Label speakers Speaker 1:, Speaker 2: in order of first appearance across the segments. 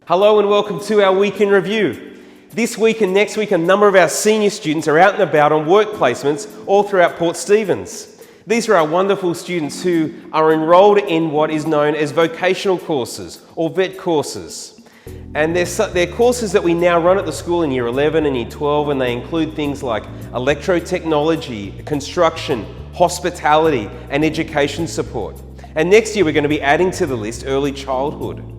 Speaker 1: Hello and welcome to our week in review. This week and next week, a number of our senior students are out and about on work placements all throughout Port Stephens. These are our wonderful students who are enrolled in what is known as vocational courses or VET courses. And they're courses that we now run at the school in Year 11 and Year 12, and they include things like electrotechnology, construction, hospitality and education support. And next year we're going to be adding to the list early childhood.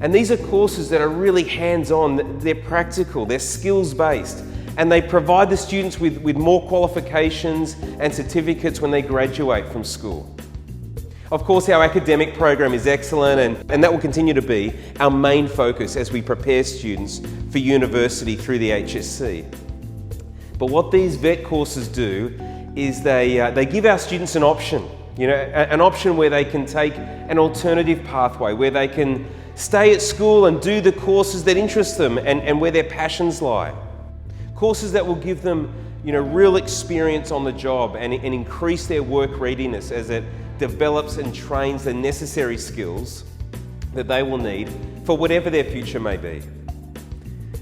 Speaker 1: And these are courses that are really hands-on, they're practical, they're skills-based, and they provide the students with more qualifications and certificates when they graduate from school. Of course, our academic program is excellent, and that will continue to be our main focus as we prepare students for university through the HSC. But what these VET courses do is they give our students an option, an option where they can take an alternative pathway, where they can stay at school and do the courses that interest them and where their passions lie. Courses that will give them real experience on the job and increase their work readiness as it develops and trains the necessary skills that they will need for whatever their future may be.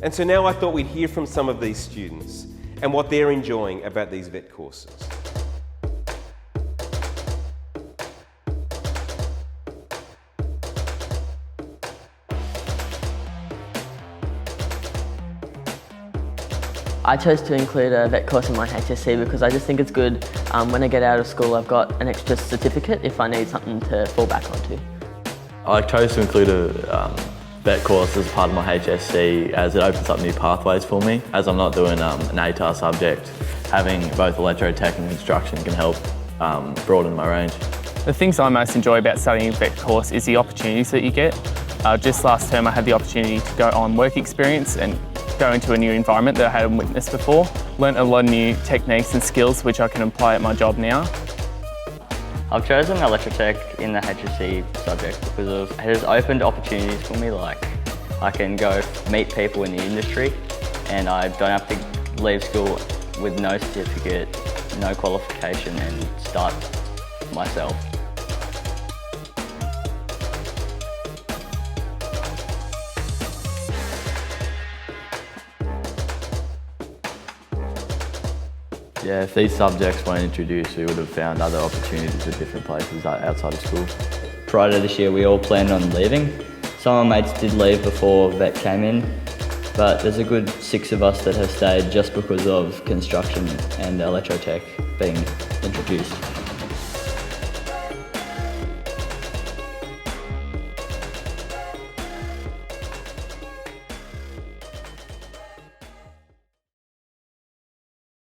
Speaker 1: And so now I thought we'd hear from some of these students and what they're enjoying about these VET courses.
Speaker 2: I chose to include a VET course in my HSC because I just think it's good when I get out of school I've got an extra certificate if I need something to fall back onto.
Speaker 3: I chose to include a VET course as part of my HSC as it opens up new pathways for me. As I'm not doing an ATAR subject, having both electrotech and construction can help broaden my range.
Speaker 4: The things I most enjoy about studying a VET course is the opportunities that you get. Just last term I had the opportunity to go on work experience and go into a new environment that I hadn't witnessed before. Learnt a lot of new techniques and skills which I can apply at my job now.
Speaker 5: I've chosen electrotech in the HSC subject because it has opened opportunities for me, like I can go meet people in the industry and I don't have to leave school with no certificate, no qualification and start myself.
Speaker 3: Yeah, if these subjects weren't introduced, we would have found other opportunities at different places outside of school.
Speaker 5: Prior to this year, we all planned on leaving. Some of my mates did leave before VET came in, but there's a good 6 of us that have stayed just because of construction and electrotech being introduced.